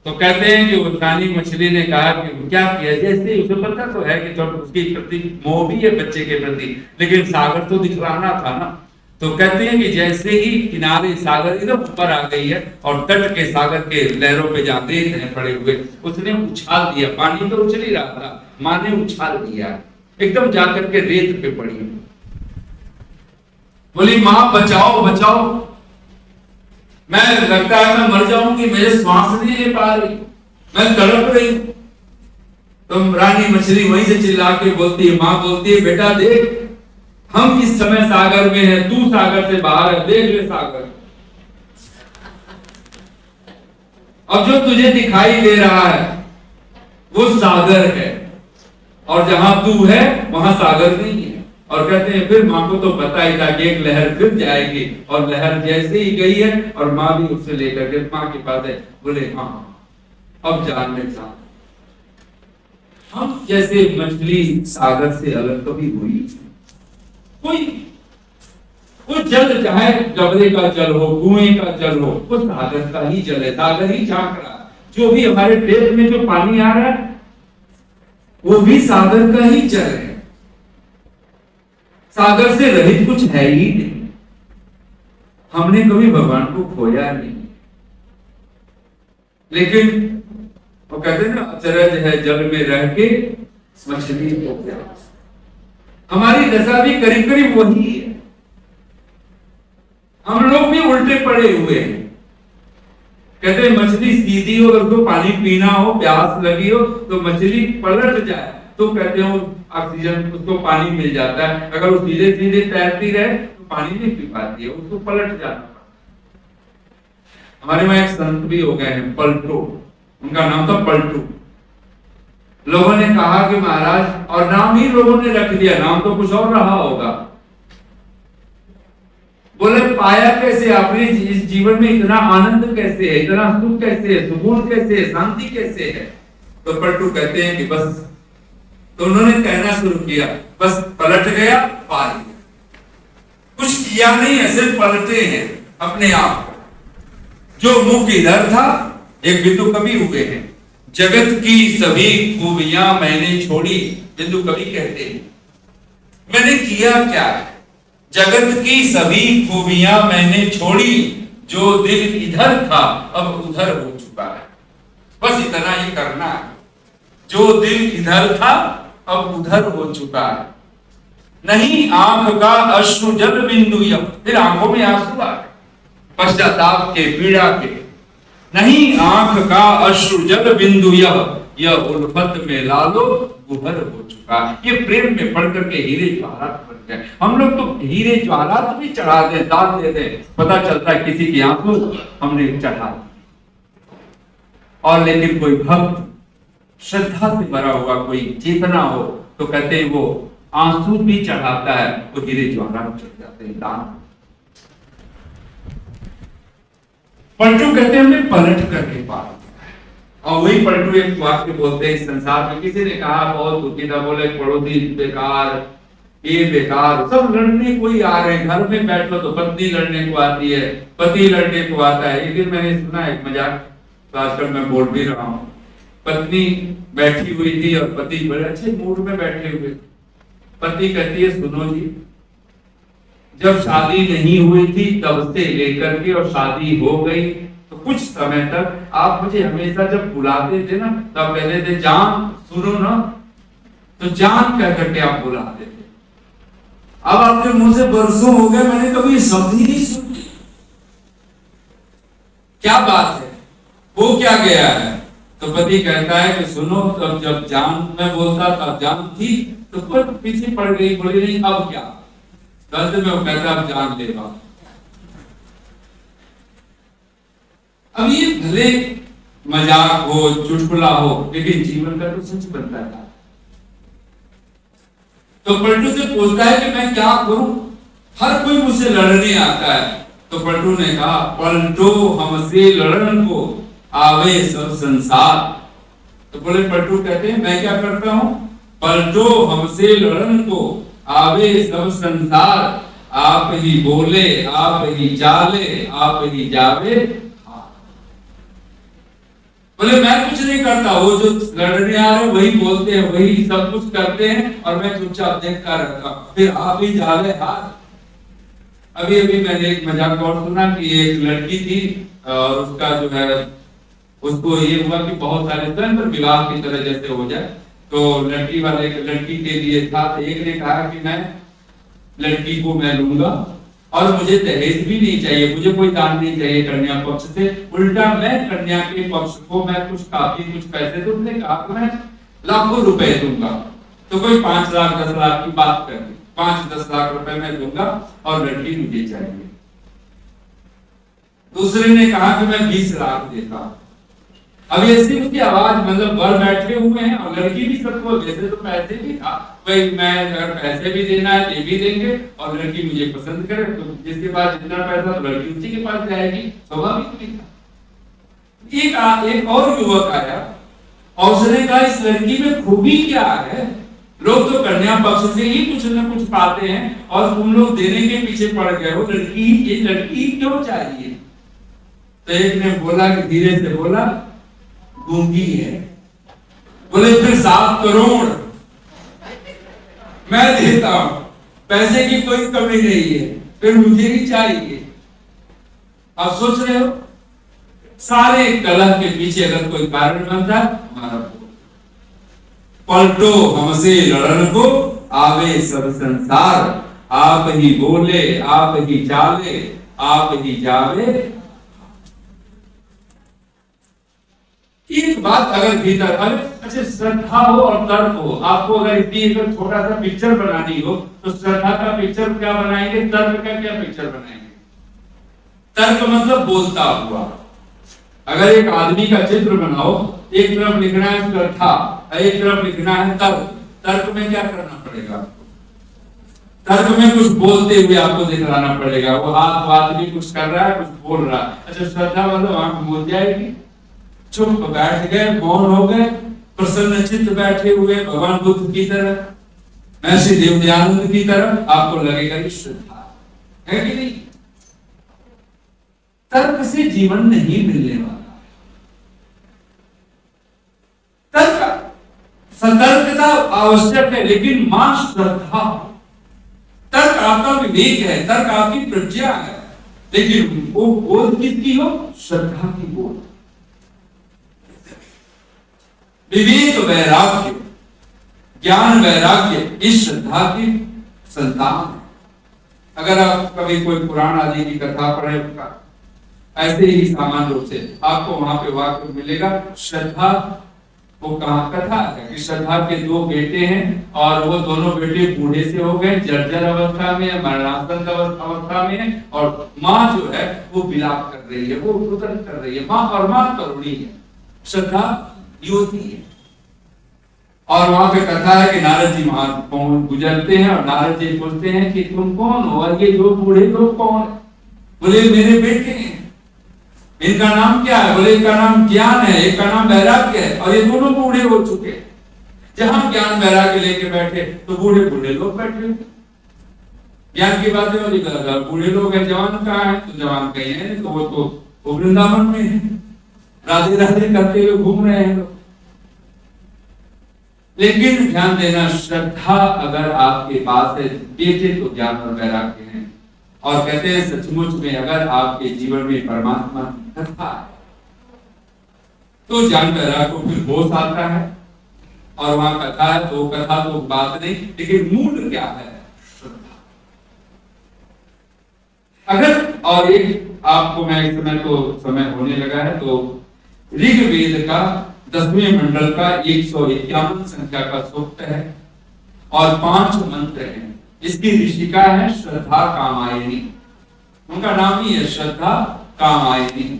तो कहते हैं कि वो रानी मछली ने कहा कि क्या किया, जैसे उसे पता तो है कि उसकी प्रति मोह भी है बच्चे के प्रति, लेकिन सागर तो दिखलाना था ना। तो कहते हैं कि जैसे ही किनारे सागर एकदम ऊपर आ गई है और तट के सागर के लहरों पे जहाँ रेत है पड़े हुए, उसने उछाल दिया, पानी तो उछल ही रहा था, माँ ने उछाल दिया, एकदम जाकर के रेत पे पड़ी। बोली माँ बचाओ बचाओ, मैं लगता है मैं मर जाऊंगी, मेरे श्वास नहीं ले पा रही, मैं तड़प रही। तो रानी मछली वहीं से चिल्ला के बोलती है, माँ बोलती है बेटा देख हम इस समय सागर में हैं, तू सागर से बाहर है, देख ले सागर। अब जो तुझे दिखाई दे रहा है वो सागर है और जहां तू है वहां सागर नहीं है। और कहते हैं फिर माँ को तो पता ही था कि एक लहर फिर जाएगी, और लहर जैसे ही गई है और माँ भी उससे लेकर के माँ के पास है। बोले हाँ अब जान में जान, हम जैसे मछली सागर से अलग कभी हुई? कोई जल चाहे गबरे का जल हो, कुएं का जल हो, वो सागर का ही जल है, सागर ही झांक रहा। जो भी हमारे पेट में जो पानी आ रहा है वो भी सागर का ही जल है, सागर से रहित कुछ है ही नहीं। हमने कभी भगवान को खोया नहीं, लेकिन वो कहते हैं ना अचरज है जल में रह के मछली हो गया। हमारी दशा भी करीब करीब वही है, हम लोग भी उल्टे पड़े हुए हैं। कहते हैं मछली सीधी हो, अगर उसको पानी पीना हो, प्यास लगी हो तो मछली पलट जाए, तो कहते हो ऑक्सीजन उसको पानी मिल जाता है। अगर वो सीधे सीधे तैरती रहे तो पानी नहीं पी पाती है, उसको पलट जाना। हमारे वहां एक संत भी हो गए हैं पलटू, उनका नाम था पलटू। लोगों ने कहा कि महाराज, और नाम ही लोगों ने रख दिया, नाम तो कुछ और रहा होगा। बोले पाया कैसे आपने इस जीवन में, इतना आनंद कैसे है, इतना सुख कैसे है, सुकून कैसे है, शांति कैसे है? तो पलटू कहते हैं कि बस, तो उन्होंने कहना शुरू किया, बस पलट गया पार गया, कुछ किया नहीं है, सिर्फ पलटे हैं अपने आप। जो मुख इधर था, एक बिंदु कवि हुए हैं, जगत की सभी खूबियां मैंने छोड़ी, बिंदु कवि कहते हैं मैंने किया क्या है, जगत की सभी खूबियां मैंने छोड़ी, जो दिल इधर था अब उधर हो चुका है। बस इतना ही करना है, जो दिल इधर था अब उधर हो चुका है। नहीं आंख का अश्रु जल बिंदु, फिर आंखों में आंसू आ गए पश्चाताप के, पीड़ा के। नहीं आंख का अश्रु जल बिंदु, यह उल्फत में लालो गुहर हो चुका। ये प्रेम में पढ़ करके हीरे ज्वारात बन गए। हम लोग तो हीरे ज्वारात भी चढ़ा दे, दान दे दे, पता चलता है किसी की आंसू हमने चढ़ा दी। और लेकिन कोई भक्त श्रद्धा से भरा हुआ कोई चेतना हो तो कहते हैं वो आंसू भी चढ़ाता है तो गिरे ज्वाला चढ़ जाते हैं दान। पलटू कहते हैं हमने पलट करके पार, और वही पलटू एक वाक्य बोलते हैं, संसार में किसी ने कहा बहुत दुखी था, बोले पड़ोसी बेकार, ये बेकार, सब लड़ने को ही आ रहे हैं, घर में बैठो तो पत्नी लड़ने को आती है, पति लड़ने को आता है। एक दिन मैंने सुना एक मजाक, तो आजकल मैं बोल भी रहा हूँ, पत्नी बैठी हुई थी और पति बड़े अच्छे मूड में बैठे हुए। पति कहती है सुनो जी, जब शादी नहीं हुई थी तब से लेकर के और शादी हो गई तो कुछ समय तक आप मुझे हमेशा जब बुलाते थे ना तब कहते थे जान सुनो ना, तो जान कह करके आप बुलाते थे। अब आपके मुंह से बरसों हो गए मैंने कभी ये शब्द ही नहीं सुनी, क्या बात है, हो क्या गया है? तो पति कहता है कि सुनो, तब जब जान मैं बोलता तब जान थी तो कोई पीछे पड़ गई, बोली नहीं अब क्या, दर्द में वो कहता अब जान लेगा। अब ये भले मजाक हो चुटकुला हो लेकिन जीवन का तो सच बनता है। तो पलटू से पूछता है कि मैं क्या करूं, हर कोई मुझसे लड़ने आता है। तो पलटू ने कहा पलटो हमसे लड़न को आवे सब संसार। तो बोले पलटू कहते हैं मैं क्या करता हूं, पलटो हमसे लड़न को आवे सब संसार, आप ही बोले आप ही चाले आप ही जावे। बोले मैं कुछ नहीं करता, वो जो लड़ने आ रहे वही बोलते हैं वही सब कुछ करते हैं और मैं चुपचाप देखता रहता हूं, फिर आप ही जावे हाथ। अभी अभी मैंने एक मजाक और सुना कि एक लड़की थी और उसका जो है उसको ये हुआ कि बहुत सारे तंत्र विवाह की तरह जैसे हो जाए, तो लड़की वाले लड़की के लिए था, तो एक ने कहा कि मैं लड़की को मैं लूंगा और मुझे दहेज भी नहीं चाहिए, मुझे कोई दान नहीं चाहिए कन्या पक्ष से, उल्टा मैं कन्या के पक्ष को मैं कुछ काफी कुछ पैसे दूं। उसने कहा कि मैं लाखों रुपए दूंगा। तो कोई 5 लाख 10 लाख की बात कर दी, 5-10 लाख रुपए मैं दूंगा और लड़की मुझे चाहिए। दूसरे ने कहा कि मैं 20 लाख देता। अब ऐसी उसकी आवाज, मतलब बर बैठे हुए हैं और लड़की भी सबको, वैसे तो पैसे भी था भाई, मैं अगर पैसे भी देना है ये भी देंगे और लड़की मुझे पसंद करे तो जिसके पास जितना पैसा तो लड़की उसी के पास जाएगी, स्वाभाविक भी था। एक और युवक आया और उसने कहा इस लड़की में खूबी क्या है, लोग तो कन्या पक्ष से ही कुछ न कुछ पाते हैं और तुम लोग देने के पीछे पड़ गए हो, ये लड़की क्यों चाहिए? तो एक ने बोला कि धीरे से बोला गूंगी है। बोले फिर 7 करोड़ मैं देता हूं, पैसे की कोई कमी नहीं है, फिर मुझे ही चाहिए। आप सोच रहे हो सारे कलह के पीछे अगर कोई कारण बनता हमारा पलटो हमसे लड़न को आवे सब संसार, आप ही बोले आप ही चाले आप ही जावे। एक बात अगर भीतर अच्छा श्रद्धा हो और तर्क हो, आपको अगर इतनी अगर छोटा सा पिक्चर बनानी हो तो श्रद्धा का पिक्चर क्या बनाएंगे, तर्क का क्या पिक्चर बनाएंगे? तर्क मतलब बोलता हुआ। अगर एक आदमी का चित्र बनाओ, एक तरफ लिखना है श्रद्धा, एक तरफ लिखना है तर्क। तर्क में क्या करना पड़ेगा आपको? तर्क में कुछ बोलते हुए आपको दिखलाना पड़ेगा, वो हाथ बात भी कुछ कर रहा है कुछ बोल रहा है। अच्छा श्रद्धा मतलब आंख बोल जाएगी, चुप बैठ गए, मौन हो गए, प्रसन्न चित्त बैठे हुए भगवान बुद्ध की तरह, महर्षि देवदयानंद की तरह, आपको लगेगा कि श्रद्धा है कि नहीं? तर्क से जीवन नहीं मिलने वाला। तर्क सतर्कता आवश्यक है लेकिन मां श्रद्धा। तर्क आपका विवेक है, तर्क आपकी प्रज्ञा है, लेकिन वो बोध किसकी हो? श्रद्धा की बोध। विवेक वैराग्य ज्ञान वैराग्य इस श्रद्धा की संतान है। अगर आप कभी कोई पुराण आदि की कथा पढ़े, ऐसे ही सामान्य रूप से आपको वहां पे वाक्य मिलेगा। श्रद्धा वो कहा कथा है कि श्रद्धा के 2 बेटे हैं और वो दोनों बेटे बूढ़े से हो गए, जर्जर अवस्था में, मरणासन अवस्था में, और माँ जो है वो विलाप कर रही है, वो रुदन कर रही है। माँ और माँ करुणी है, श्रद्धा ये होती है। और वहां पे कथा है कि नारद जी वहां गुजरते हैं और नारद जी पूछते हैं कि तुम कौन हो और ये दो बूढ़े लोग कौन है? बोले मेरे बेटे हैं। इनका नाम क्या है? बोले इनका नाम ज्ञान है, एक का नाम वैराग्य है, और ये दोनों बूढ़े हो चुके। जहां ज्ञान वैराग्य लेके बैठे तो बूढ़े बूढ़े लोग बैठे। ज्ञान की बातें होती, बूढ़े लोग हैं, जवान कहाँ है? तो जवान कहीं है, तो वो वृंदावन में है, राधे राधे करते हुए घूम रहे हैं लोग। लेकिन ध्यान देना, श्रद्धा अगर आपके पास है, बेटे तो ज्ञान और वैराग्य है। और कहते हैं सचमुच में अगर आपके जीवन में परमात्मा की कथा है तो ज्ञान वैराग्य को फिर होश आता है। और वहां कथा है तो कथा तो बात नहीं, लेकिन मूल क्या है? श्रद्धा। अगर और एक आपको मैं इस समय तो समय होने लगा है, तो ऋग्वेद का 10वें मंडल का 151 संख्या का सूक्त है और 5 मंत्र हैं। इसकी ऋषिका है श्रद्धा कामायनी, उनका नाम ही है श्रद्धा कामायनी।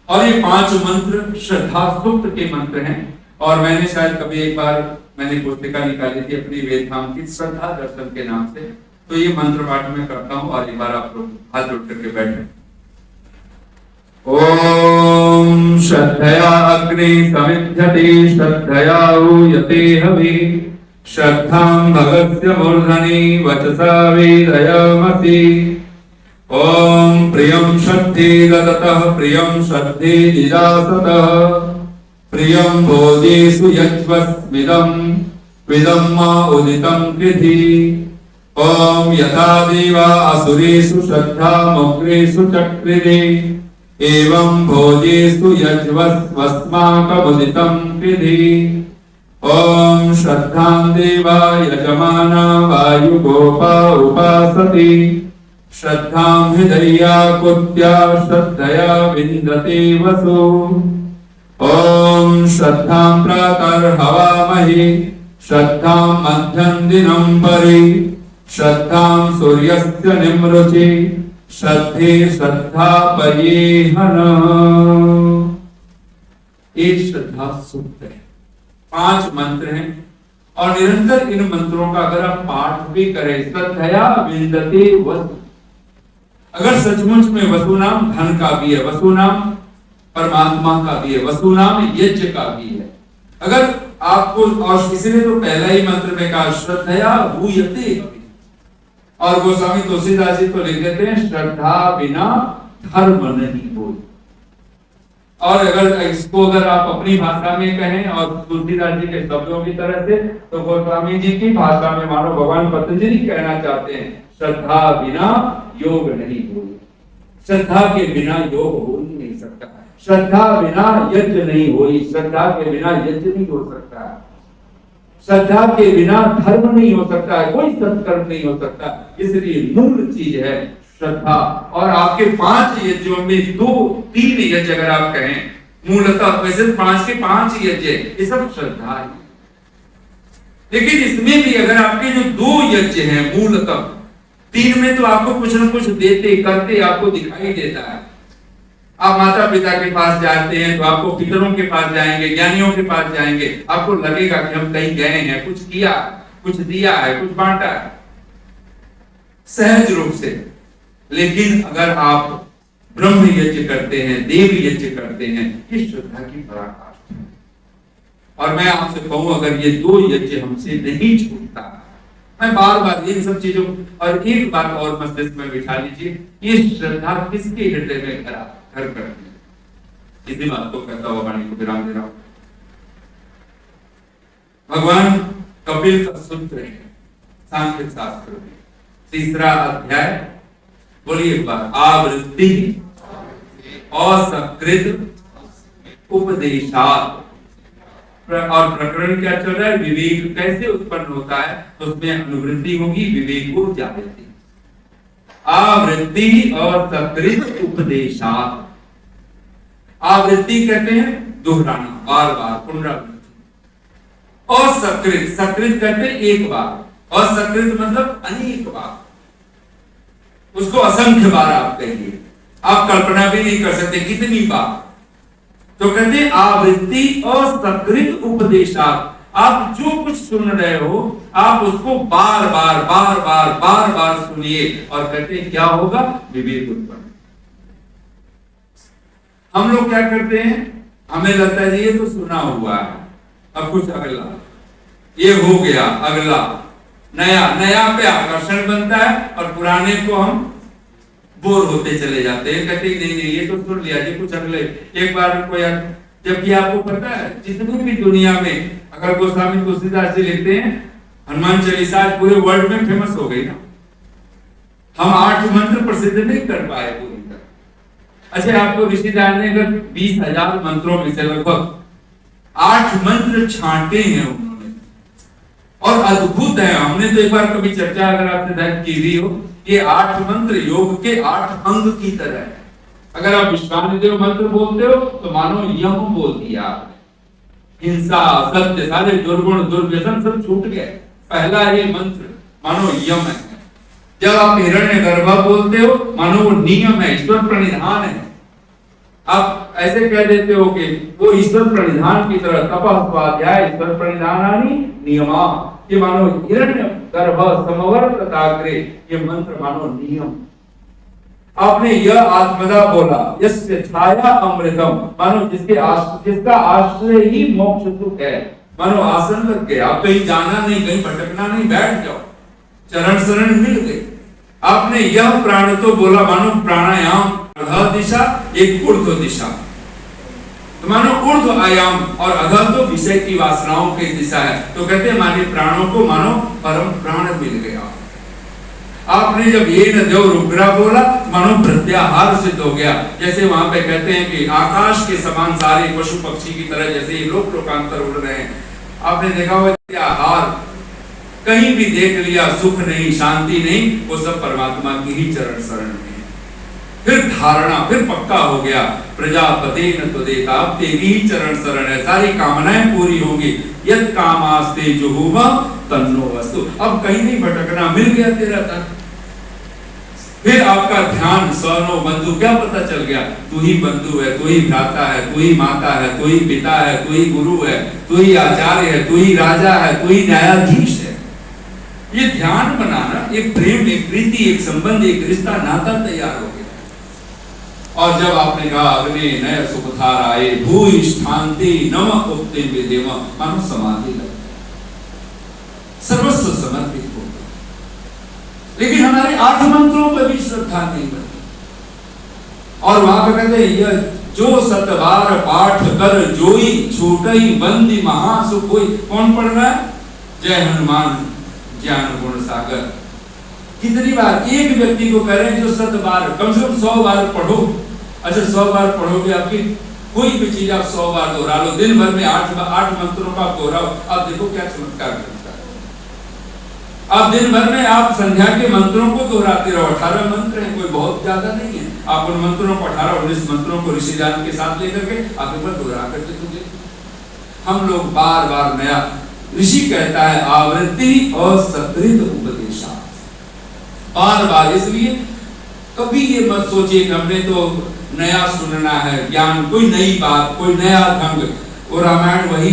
और ये 5 मंत्र श्रद्धा सूक्त के मंत्र हैं। और मैंने शायद कभी एक बार मैंने पुस्तिका निकाली थी अपनी वेदधाम की, श्रद्धा दर्शन के नाम से। तो ये मंत्र पाठ में करता हूं और एक बार आप लोग हाथ जोड़ करके बैठे। ओम श्रद्धया अग्नि समिध्यते श्रद्धया ऊयते हवि श्रद्धां भगस्य मूर्धनि वचसा वेदयामसि। ओम प्रियं श्रद्धे ददतः प्रियं श्रद्धे निदासतः प्रियं भोजेषु यज्वस्मिदं विदं मा उदितं कृधि। ओम यथा देवा असुरेषु श्रद्धामुग्रेषु चक्रिरे एवं भोजेषु यज्वस्मस्माकमुदितं कृधि। ओम श्रद्धां देवा यजमाना वायुगोपा उपासते श्रद्धां हृदयाकुत्या श्रद्धया विन्दते वसु। ओम श्रद्धां प्रातर्हवामहि श्रद्धां मध्यं दिनं परि श्रद्धां सूर्यस्य निमृचि श्रद्धे श्रद्धा पर्येहन। एक श्रद्धा सूक्त है, 5 मंत्र हैं और निरंतर इन मंत्रों का अगर आप पाठ भी करें, श्रद्धया विन्दते वसु। अगर सचमुच में वसु नाम धन का भी है, वसु नाम परमात्मा का भी है, वसु नाम यज्ञ का भी है। अगर आपको, और इसलिए तो पहला ही मंत्र में कहा श्रद्धया भूयते। और गोस्वामी तुलसीदास जी तो लिख देते हैं श्रद्धा बिना धर्म नहीं हो। और अगर इसको अगर आप अपनी भाषा में कहें और तुलसीदास जी के शब्दों की तरह से, तो गोस्वामी जी की भाषा में मानो भगवान पतंजलि कहना चाहते हैं श्रद्धा बिना योग नहीं हो। श्रद्धा के बिना योग हो नहीं सकता, श्रद्धा बिना यज्ञ नहीं हो, श्रद्धा के बिना यज्ञ नहीं हो सकता, श्रद्धा के बिना धर्म नहीं हो सकता है, कोई सत्कर्म नहीं हो सकता। इसलिए मूल चीज है श्रद्धा। और आपके 5 यज्ञों में 2-3 यज्ञ अगर आप कहें, मूलतः वैसे 5 के 5 यज्ञ, ये सब श्रद्धा है। लेकिन इसमें भी अगर आपके जो 2 यज्ञ हैं मूलतः, 3 में तो आपको कुछ न कुछ देते करते आपको दिखाई देता है। आप माता पिता के पास जाते हैं तो आपको पितरों के पास जाएंगे, ज्ञानियों के पास जाएंगे, आपको लगेगा कि हम कहीं गए हैं, कुछ किया, कुछ दिया है, कुछ बांटा है, सहज रूप से। लेकिन अगर आप ब्रह्म यज्ञ करते हैं, देव यज्ञ करते हैं, ये श्रद्धा की पराकाष्ठा है। और मैं आपसे कहूं, अगर ये 2 यज्ञ हमसे नहीं छूटता, मैं बार बार इन सब चीजों, और एक बात और मस्तिष्क में बिठा लीजिए, ये श्रद्धा किसके हृदय में घर करती है। इसी बात को कहता हुआ वाणी को विराम दे रहा हूं। भगवान कपिल का सूत्र है सांख्य शास्त्र में 3रा अध्याय, बोलिए एक बार, आवृत्ति असकृत उपदेशात्। और प्रकरण क्या चल रहा है? विवेक कैसे उत्पन्न होता है, तो उसमें अनुवृत्ति होगी, विवेक को जागृति। आवृत्ति और सकृत उपदेशात्। आवृत्ति कहते हैं दोहराना, बार बार पुनरावृत्ति। और सकृत, सकृत कहते हैं एक बार, और सकृत मतलब अनेक बार, उसको असंख्य बार आप कहिए, आप कल्पना भी नहीं कर सकते कितनी बार। तो कहते आवृत्ति और सकृत उपदेशात्, आप जो कुछ सुन रहे हो आप उसको बार बार सुनिए, और कहते हैं क्या होगा, विवेक उत्पन्न। हम लोग क्या करते हैं, हमें लगता है ये तो सुना हुआ है, अब कुछ अगला, ये हो गया अगला, नया पे आकर्षण बनता है और पुराने को हम बोर होते चले जाते हैं, कहते नहीं ये तो सुन लिया, ये कुछ अगले। एक बार कोई, जबकि आपको पता है जितनी भी दुनिया में, अगर गोस्वामी तुलसीदास जी लिखते हैं हनुमान चालीसा पूरे वर्ल्ड में फेमस हो गई ना, हम 8 मंत्र प्रसिद्ध नहीं कर पाए पूरी तरह। अच्छा, आपको ऋषिदास ने अगर 20,000 मंत्रों में से लगभग 8 मंत्र छांटे हैं उन्होंने, और अद्भुत है। हमने तो एक बार कभी चर्चा अगर आपसे शायद की भी हो, ये 8 मंत्र योग के 8 अंग की तरह है। अगर आप विश्वामित्र मंत्र बोलते हो तो मानो यम बोल दिया आपने, हिंसा सत्य सारे दुर्गुण दुर्व्यसन सब छूट गए, पहला ये मंत्र मानो यम है। जब आप हिरण्यगर्भ बोलते हो मानो वो नियम है, ईश्वर प्रणिधान है। आप ऐसे कह देते हो कि वो ईश्वर प्रणिधान की तरह, तपः स्वाध्याय ईश्वर प्रणिधानानि नियमा, ये मानो हिरण्यगर्भ समवर्तताग्रे, ये मंत्र मानो नियम। आपने यह आत्मदा बोला, यस्य छाया अमृतम, मानो जिसका आश्रय ही मोक्ष सुख है, मानो आसन लग गया, आप कहीं जाना नहीं, कहीं भटकना नहीं, बैठ जाओ, चरण शरण मिल गए। आपने यह प्राण तो बोला, मानो प्राणायाम, अध दिशा एक ऊर्ध्व दिशा, तो मानो ऊर्ध्व आयाम, और अध तो विषय की वासनाओं की दिशा है, तो कहते हैं माने प्राणों को मानो परम प्राण मिल गया। आपने जब ये न देव रुग्रा बोला, मानो प्रत्याहार सिद्ध हो गया। जैसे वहां पे कहते हैं कि आकाश के समान सारे पशु पक्षी की तरह जैसे ये लोकांतर उड़ रहे हैं, आपने देखा होगा आहार कहीं भी देख लिया, सुख नहीं शांति नहीं, वो सब परमात्मा की ही चरण शरण में। फिर धारणा, फिर पक्का हो गया, प्रजापति न तो देता, अब तेरी ही चरण शरण है, सारी कामनाएं पूरी होंगी, यद कामास्ते जुहुमा तन्नो वस्तु, अब कहीं नहीं भटकना, मिल गया तेरा तन। फिर आपका ध्यान स्वनो बंधु, क्या पता चल गया, तू ही बंधु है, तू ही भ्राता है, तू ही माता है, तू ही पिता है, तू ही गुरु है, तू ही आचार्य है, तू ही राजा है, तू ही न्यायाधीश है। ये ध्यान बनाना, एक प्रेम, एक प्रीति, एक संबंध, एक रिश्ता, नाता तैयार हो गया। और जब आपने कहा अग्नि नय सुपथार आए, भूष्ठांति नम उक्ति विदेव, मानो समाधि लग, सर्वस्व समर्पित हो गया। लेकिन हमारे 8 मंत्रों पर भी श्रद्धा नहीं बनी। और वहां पर कहते हैं यह जो 7 बार पाठ कर जोई, छूटई बंदी महासुख होई। कौन पढ़ रहा है? जय हनुमान ज्ञान गुण सागर। कितनी बार एक व्यक्ति को कह रहे हैं जो 7 बार, कम से कम 100 बार पढ़ो। अच्छा 100 बार पढ़ोगे, आपकी कोई भी चीज आप 100 बार दोहरा लो, दिन भर में 8 मंत्रों का दोहराओ, आप देखो क्या चमत्कार करता है। आप दिन भर में आप संध्या के मंत्रों को दोहराते रहो, 18 मंत्र हैं, कोई बहुत ज्यादा नहीं है। आप उन मंत्रों को 18-19 मंत्रों को ऋषि ज्ञान के साथ लेकर के आप एक बार दोहरा करके तो देखो। हम लोग बार बार नया, ऋषि कहता है आवृत्ति और सकृत उपदेशा, बार बार। इसलिए कभी ये मत सोचिए कि हमने तो नया सुनना है ज्ञान, कोई नई बात, कोई नया ढंग, वो रामायण वही